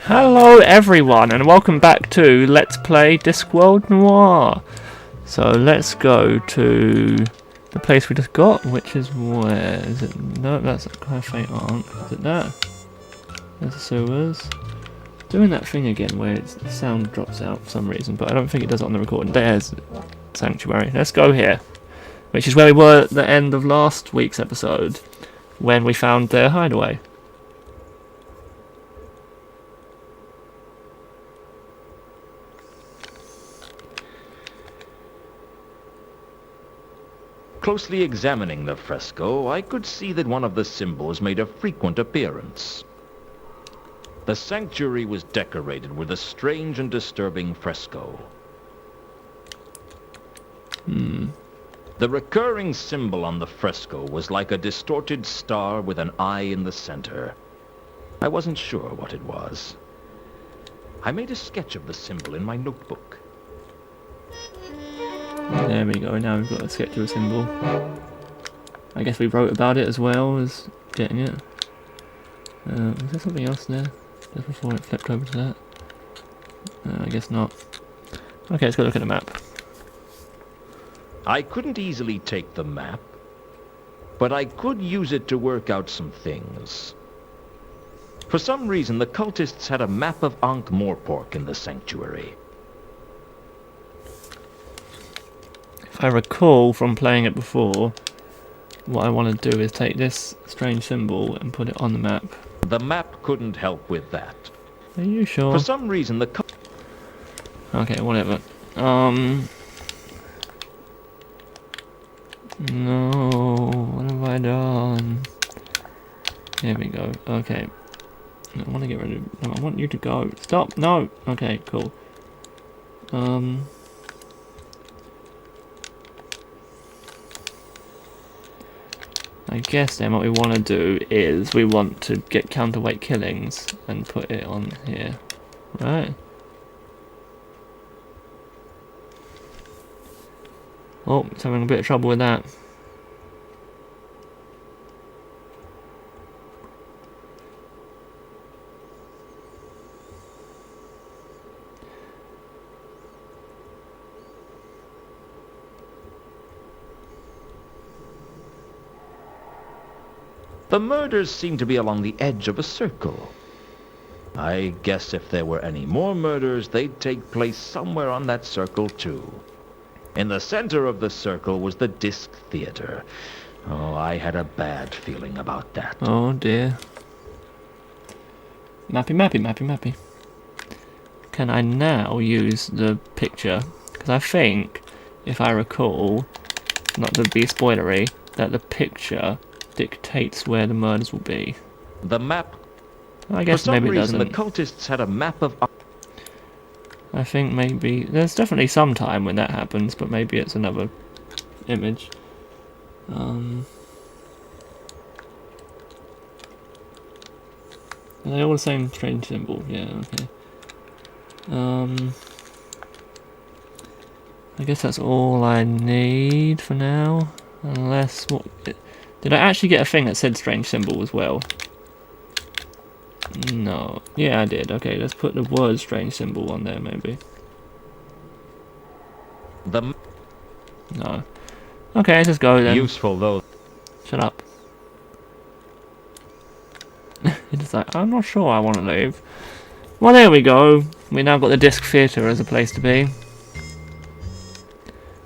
Hello everyone and welcome back to Let's Play Discworld Noir. So let's go to the place we just got, which is where? Is it? No, that's Cafe Ankh. Is it that? There's the sewers. Doing that thing again where the sound drops out for some reason, but I don't think it does it on the recording. There's Sanctuary. Let's go here. Which is where we were at the end of last week's episode, when we found their hideaway. Closely examining the fresco, I could see that one of the symbols made a frequent appearance. The sanctuary was decorated with a strange and disturbing fresco. The recurring symbol on the fresco was like a distorted star with an eye in the center. I wasn't sure what it was. I made a sketch of the symbol in my notebook. There we go, now we've got a sketch of a symbol. I guess we wrote about it as well as getting it. Was there something else there? Just before it flipped over to that? I guess not. Okay, let's go look at the map. I couldn't easily take the map, but I could use it to work out some things. For some reason, the cultists had a map of Ankh-Morpork in the sanctuary. If I recall from playing it before, what I want to do is take this strange symbol and put it on the map. The map couldn't help with that. Are you sure? For some reason, the Okay, whatever. No, what have I done? Here we go. Okay. I want to get rid of... No, I want you to go. Stop! No! Okay, cool. I guess then what we want to do is we want to get counterweight killings and put it on here. Right. Oh, it's having a bit of trouble with that. The murders seem to be along the edge of a circle. I guess if there were any more murders, they'd take place somewhere on that circle too. In the center of the circle was the Disc Theater. Oh, I had a bad feeling about that. Oh dear. Mappy. Can I now use the picture? Because I think, if I recall, not to be spoilery, that the picture dictates where the murders will be. The map... I guess maybe it doesn't. For some reason, the cultists had a map of... I think maybe... There's definitely some time when that happens, but maybe it's another image. Are they all the same strange symbol? Yeah, okay. I guess that's all I need for now. Unless... what? Did I actually get a thing that said strange symbol as well? No. Yeah, I did. Okay, let's put the word strange symbol on there, maybe. No. Okay, let's just go then. Useful, though. Shut up. It's like, I'm not sure I want to leave. Well, there we go. We now got the Disc Theatre as a place to be.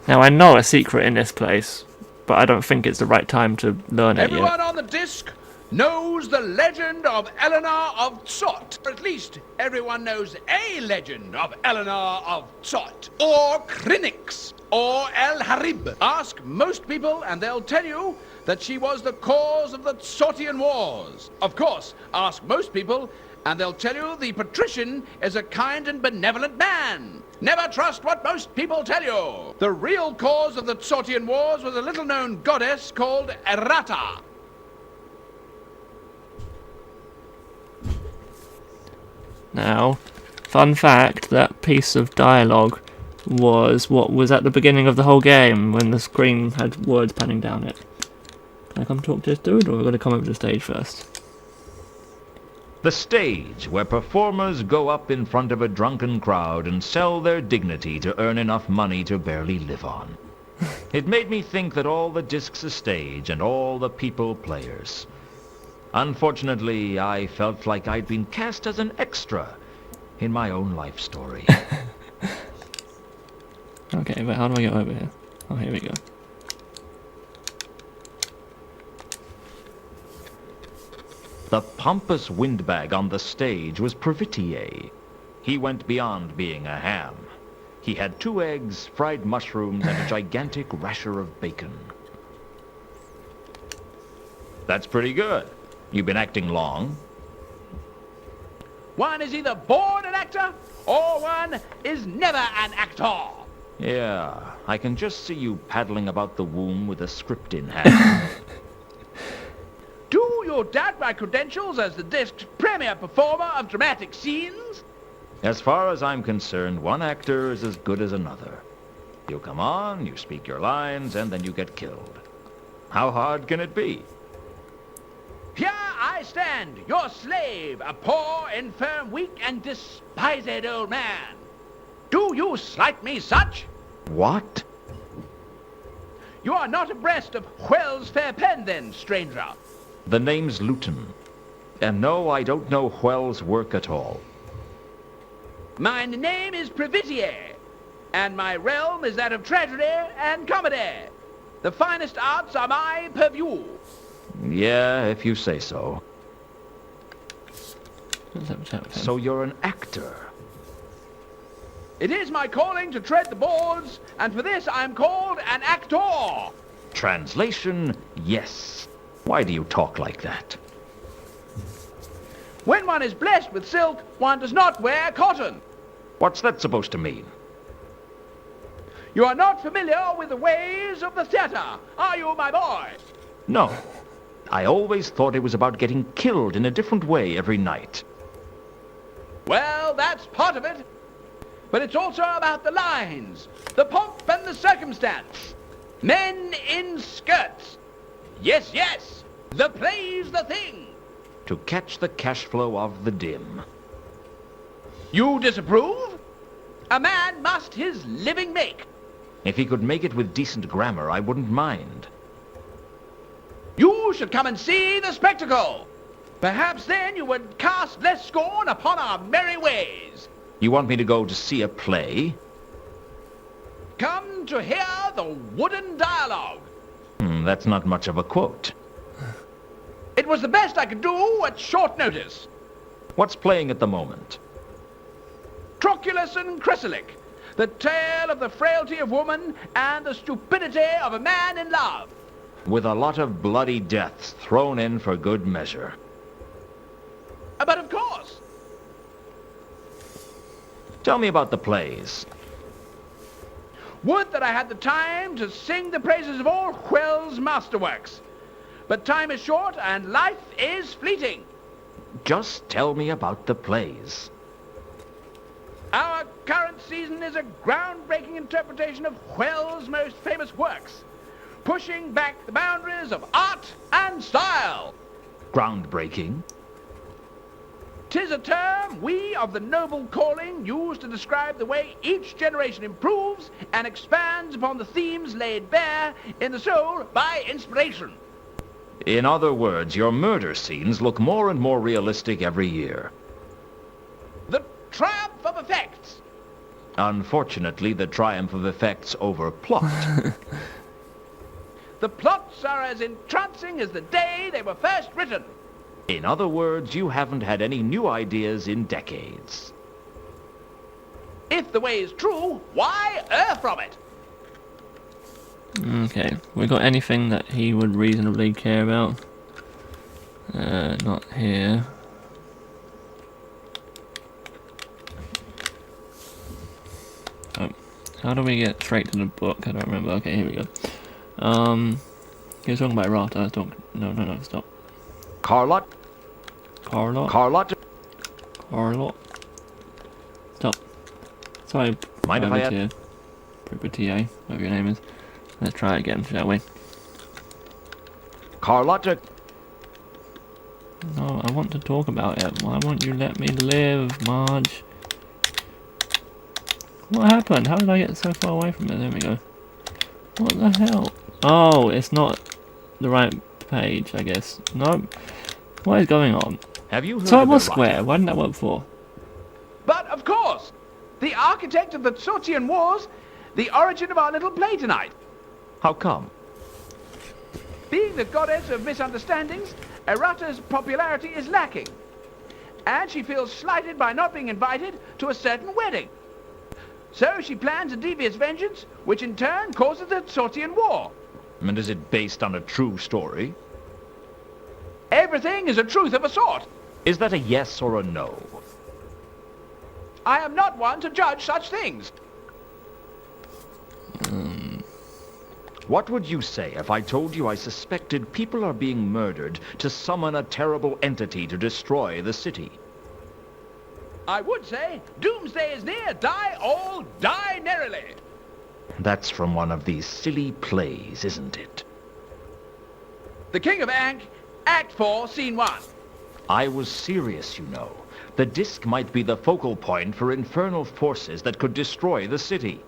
Now, I know a secret in this place, but I don't think it's the right time to learn it yet. Everyone on the disc knows the legend of Eleanor of Tsot. Or at least everyone knows a legend of Eleanor of Tsot. Or Krinix. Or El Harib. Ask most people and they'll tell you that she was the cause of the Tsotian Wars. Of course, ask most people and they'll tell you the patrician is a kind and benevolent man. Never trust what most people tell you. The real cause of the Tsotian Wars was a little-known goddess called Errata. Now, fun fact, that piece of dialogue was what was at the beginning of the whole game, when the screen had words panning down it. Can I come talk to this dude, or have I got to come over to the stage first? The stage, where performers go up in front of a drunken crowd and sell their dignity to earn enough money to barely live on. It made me think that all the discs a stage and all the people players. Unfortunately, I felt like I'd been cast as an extra in my own life story. Okay, but how do I get over here? Oh, here we go. The pompous windbag on the stage was Previtier. He went beyond being a ham. He had 2 eggs, fried mushrooms, and a gigantic rasher of bacon. That's pretty good. You've been acting long. One is either born an actor, or one is never an actor. Yeah, I can just see you paddling about the womb with a script in hand. Do you doubt my credentials as the disc's premier performer of dramatic scenes? As far as I'm concerned, one actor is as good as another. You come on, you speak your lines, and then you get killed. How hard can it be? Here I stand, your slave, a poor, infirm, weak, and despised old man. Do you slight me such? What? You are not abreast of Whell's fair pen, then, stranger. The name's Luton. And no, I don't know Whell's work at all. My name is Previtier, and my realm is that of tragedy and comedy. The finest arts are my purview. Yeah, if you say so. Let's have a chat with him. So you're an actor. It is my calling to tread the boards, and for this I am called an actor. Translation, yes. Why do you talk like that? When one is blessed with silk, one does not wear cotton. What's that supposed to mean? You are not familiar with the ways of the theater, are you, my boy? No. I always thought it was about getting killed in a different way every night. Well, that's part of it. But it's also about the lines, the pomp and the circumstance. Men in skirts. Yes, yes, the play's the thing. To catch the cash flow of the dim. You disapprove? A man must his living make. If he could make it with decent grammar, I wouldn't mind. You should come and see the spectacle. Perhaps then you would cast less scorn upon our merry ways. You want me to go to see a play? Come to hear the wooden dialogue. That's not much of a quote. It was the best I could do at short notice. What's playing at the moment? Troculus and Chrysalic, the tale of the frailty of woman and the stupidity of a man in love. With a lot of bloody deaths thrown in for good measure. But of course. Tell me about the plays. Would that I had the time to sing the praises of all Whell's masterworks. But time is short and life is fleeting. Just tell me about the plays. Our current season is a groundbreaking interpretation of Whell's most famous works, pushing back the boundaries of art and style. Groundbreaking? 'Tis a term we of the noble calling use to describe the way each generation improves and expands upon the themes laid bare in the soul by inspiration. In other words, your murder scenes look more and more realistic every year. The triumph of effects. Unfortunately, the triumph of effects over plot. The plots are as entrancing as the day they were first written. In other words, you haven't had any new ideas in decades. If the way is true, why err from it? Okay, we got anything that he would reasonably care about? Not here. Oh, how do we get straight to the book? I don't remember. Okay, here we go. He was talking about Rata. No, stop. Carlot? Carlot? Stop. Sorry. Mind if I add? Prepetier, whatever your name is. Let's try it again, shall we? Carlotta. No, I want to talk about it. Why won't you let me live, Marge? What happened? How did I get so far away from it? There we go. What the hell? Oh, it's not the right page, I guess. Nope. What is going on? Have you heard So it of was errata? square. Why didn't that work for? But, of course, the architect of the Tsortian Wars, the origin of our little play tonight. How come? Being the goddess of misunderstandings, Errata's popularity is lacking. And she feels slighted by not being invited to a certain wedding. So she plans a devious vengeance, which in turn causes the Tsortian War. And is it based on a true story? Everything is a truth of a sort. Is that a yes or a no? I am not one to judge such things. What would you say if I told you I suspected people are being murdered to summon a terrible entity to destroy the city? I would say, doomsday is near, die all, die merrily. That's from one of these silly plays, isn't it? The King of Ankh, Act 4, Scene 1. I was serious, you know. The disc might be the focal point for infernal forces that could destroy the city.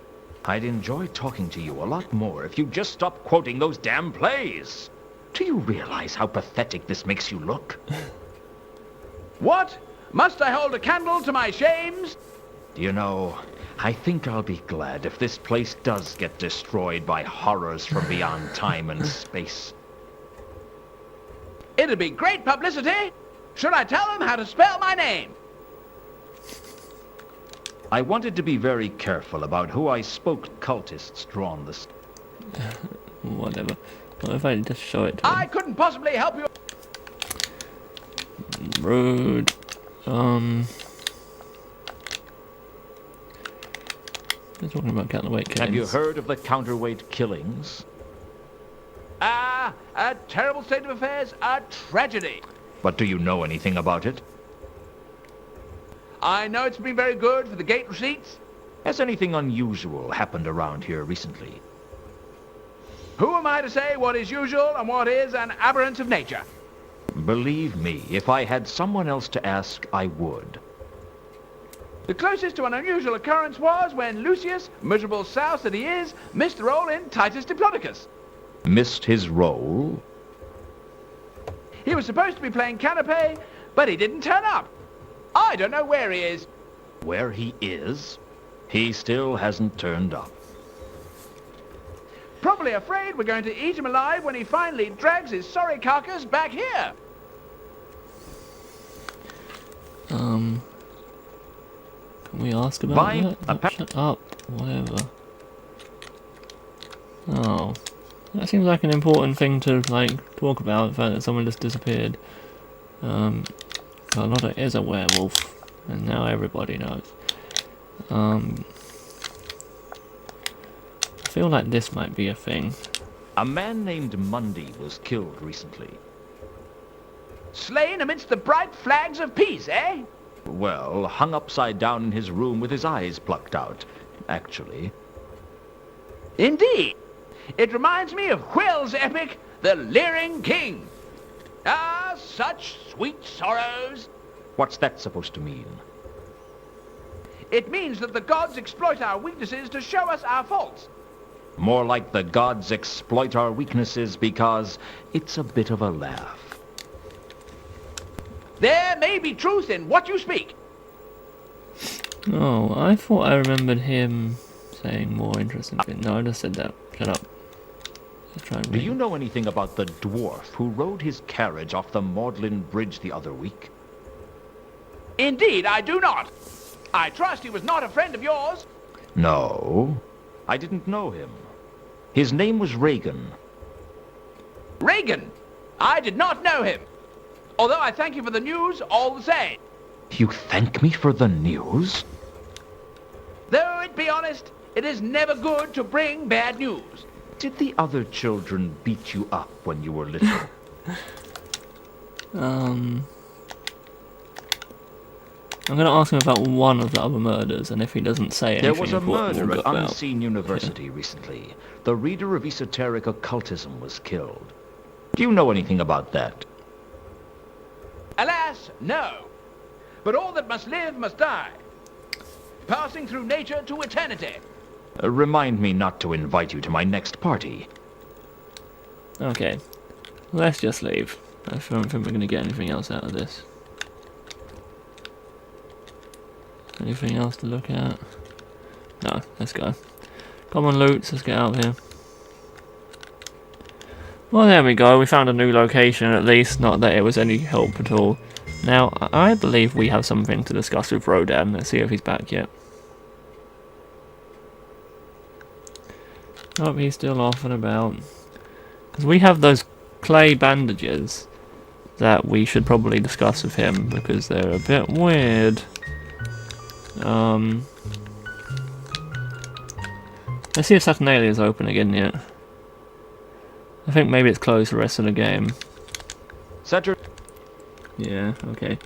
I'd enjoy talking to you a lot more if you'd just stop quoting those damn plays. Do you realize how pathetic this makes you look? What? Must I hold a candle to my shames? You know, I think I'll be glad if this place does get destroyed by horrors from beyond time and space. It'd be great publicity. Should I tell them how to spell my name? I wanted to be very careful about who I spoke cultists drawn this. Whatever. What if I just show it to I him? couldn't possibly help you. Rude. We're talking about counterweight killings. Have you heard of the counterweight killings? Ah, a terrible state of affairs, a tragedy. But do you know anything about it? I know it's been very good for the gate receipts. Has anything unusual happened around here recently? Who am I to say what is usual and what is an aberrance of nature? Believe me, if I had someone else to ask, I would. The closest to an unusual occurrence was when Lucius, miserable souse that he is, missed the role in Titus Diplodocus. Missed his role? He was supposed to be playing Canapé, but he didn't turn up. I don't know where he is. Where he is? He still hasn't turned up. Probably afraid we're going to eat him alive when he finally drags his sorry carcass back here. Can we ask about Fine. that? Oh, shut up. Whatever. Oh. That seems like an important thing to, like, talk about, the fact that someone just disappeared. Carlotta is a werewolf, and now everybody knows. I feel like this might be a thing. A man named Mundy was killed recently. Slain amidst the bright flags of peace, eh? Well, hung upside down in his room with his eyes plucked out, actually. Indeed. It reminds me of Quill's epic, The Leering King. Ah, such sweet sorrows. What's that supposed to mean? It means that the gods exploit our weaknesses to show us our faults. More like the gods exploit our weaknesses because it's a bit of a laugh. There may be truth in what you speak. Oh, I thought I remembered him saying more interesting things. No, I just said that. Shut up. Let's try and Do read. you know anything about the dwarf who rode his carriage off the Magdalen Bridge the other week? Indeed, I do not. I trust he was not a friend of yours. No, I didn't know him. His name was Reagan. Reagan. I did not know him. Although I thank you for the news all the same. You thank me for the news? Though it be honest, it is never good to bring bad news. Did the other children beat you up when you were little? I'm going to ask him about one of the other murders, and if he doesn't say anything There was a important, murder we'll at go out. Unseen University recently. The reader of esoteric occultism was killed. Do you know anything about that? Alas, no. But all that must live must die, passing through nature to eternity. Remind me not to invite you to my next party. Okay, let's just leave. I don't think we're going to get anything else out of this. Anything else to look at? No, let's go. Come on, Loots, let's get out of here. Well, there we go. We found a new location at least. Not that it was any help at all. Now, I believe we have something to discuss with Rodan. Let's see if he's back yet. Nope, he's still off and about. Because we have those clay bandages that we should probably discuss with him because they're a bit weird. Let's see if Saturnalia is open again yet. I think maybe it's closed the rest of the game. Saturn. Yeah, okay.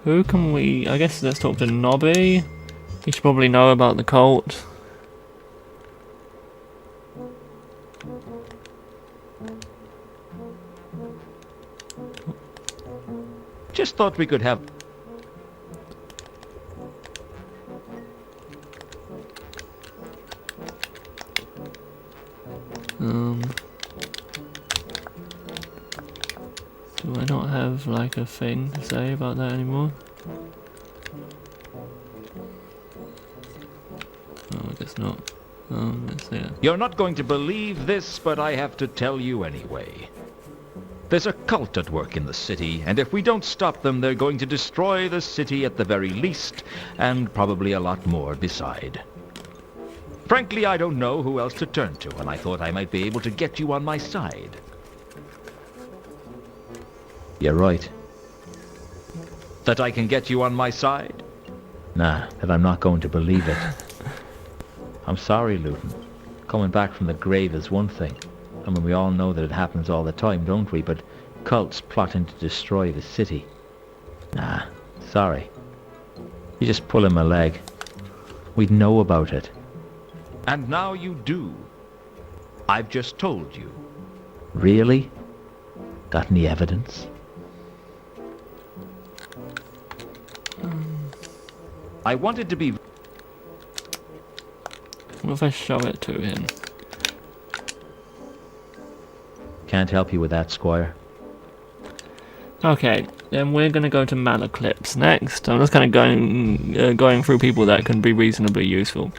Who can we... I guess let's talk to Nobby. He should probably know about the cult. Just thought we could have... Do I not have like a thing to say about that anymore? Oh, I guess not. Let's see. You're not going to believe this, but I have to tell you anyway. There's a cult at work in the city, and if we don't stop them, they're going to destroy the city at the very least, and probably a lot more beside. Frankly, I don't know who else to turn to, and I thought I might be able to get you on my side. You're right. That I can get you on my side? Nah, that I'm not going to believe it. I'm sorry, Luton. Coming back from the grave is one thing. I mean, we all know that it happens all the time, don't we? But cults plotting to destroy the city. Nah, sorry. You're just pulling my leg. We'd know about it. And now you do. I've just told you. Really? Got any evidence? I wanted to be... What if I show it to him? Can't help you with that, Squire. Okay, then we're going to go to Malaclips next. I'm just kind of going through people that can be reasonably useful.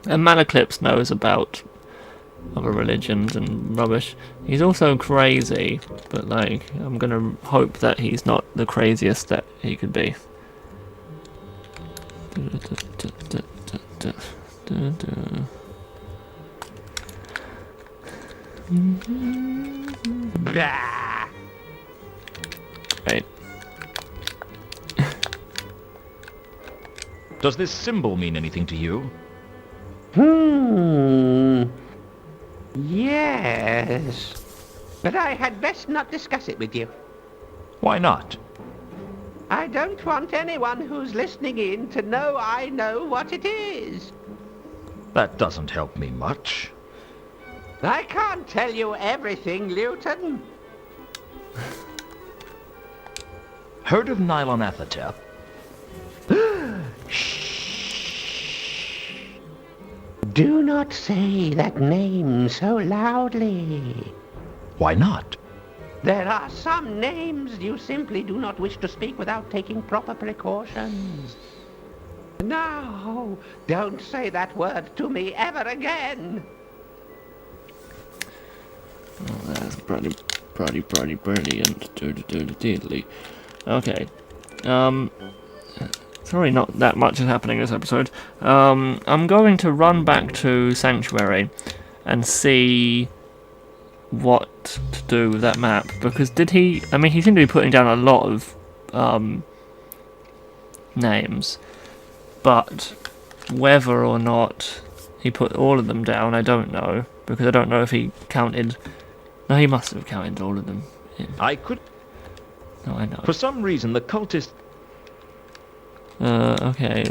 And Malaclips knows about other religions and rubbish. He's also crazy, but like, I'm going to hope that he's not the craziest that he could be. Right. Does this symbol mean anything to you? Yes. But I had best not discuss it with you. Why not? I don't want anyone who's listening in to know I know what it is. That doesn't help me much. I can't tell you everything, Luton. Heard of Nylon Athatep? Do not say that name so loudly. Why not? There are some names you simply do not wish to speak without taking proper precautions. No, don't say that word to me ever again. Oh, that's brilliant. Diddly. Okay. Sorry, not that much is happening this episode. I'm going to run back to Sanctuary and see what to do with that map, because he seemed to be putting down a lot of names, but whether or not he put all of them down, I don't know, because I don't know if he counted. No, he must have counted all of them. I could... No, I know. For some reason, the cultist... Okay.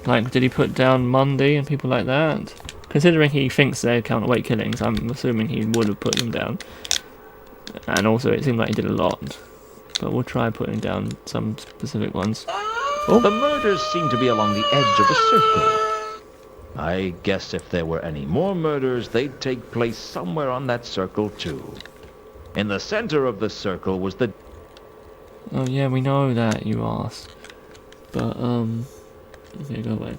Like, did he put down Monday and people like that? Considering he thinks they're counterweight killings, I'm assuming he would have put them down. And also it seemed like he did a lot. But we'll try putting down some specific ones. Oh. The murders seem to be along the edge of a circle. I guess if there were any more murders, they'd take place somewhere on that circle too. In the center of the circle was the... Oh yeah, we know that, you asked. But, okay, go away.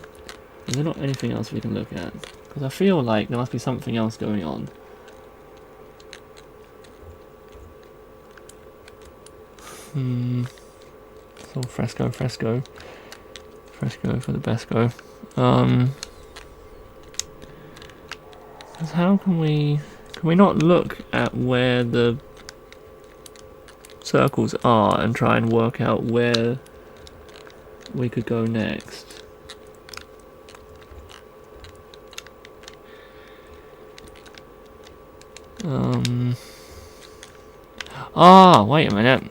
Is there not anything else we can look at? Because I feel like there must be something else going on. It's all fresco for the best go. 'Cause how can we not look at where the circles are and try and work out where we could go next? Wait a minute.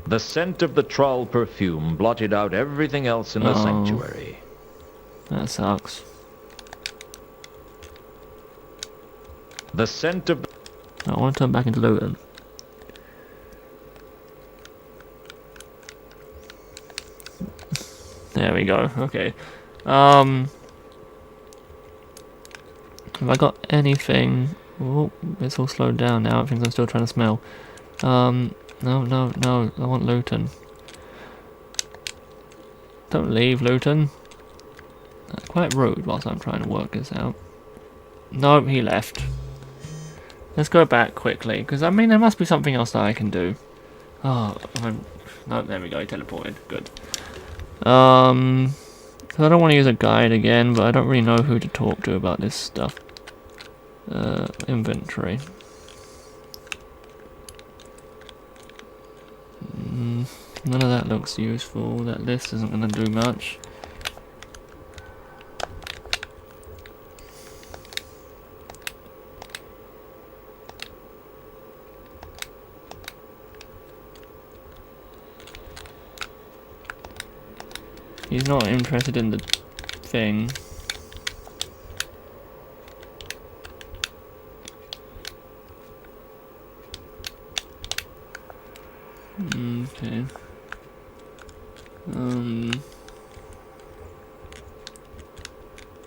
The scent of the troll perfume blotted out everything else in the sanctuary. That sucks. The scent of... I want to turn back into Luton. There we go. Okay. Have I got anything? Oh, it's all slowed down now. Things I'm still trying to smell. No. I want Luton. Don't leave, Luton. That's quite rude whilst I'm trying to work this out. No, he left. Let's go back quickly, because I mean there must be something else that I can do. Oh, no, there we go, he teleported. Good. So I don't want to use a guide again, but I don't really know who to talk to about this stuff. Inventory. None of that looks useful. That list isn't going to do much. He's not interested in the thing. Okay.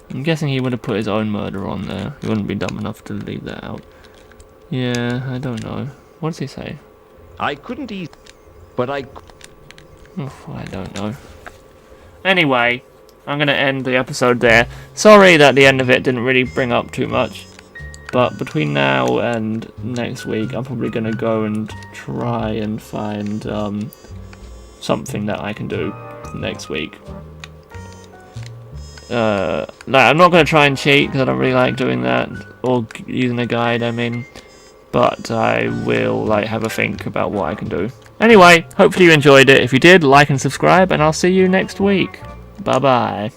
I'm guessing he would have put his own murder on there. He wouldn't be dumb enough to leave that out. Yeah, I don't know. What does he say? I couldn't eat, but I... Oh, I don't know. Anyway, I'm going to end the episode there. Sorry that the end of it didn't really bring up too much. But between now and next week, I'm probably going to go and try and find something that I can do next week. I'm not going to try and cheat because I don't really like doing that, or using a guide, I mean. But I will have a think about what I can do. Anyway, hopefully you enjoyed it. If you did, like and subscribe, and I'll see you next week. Bye bye.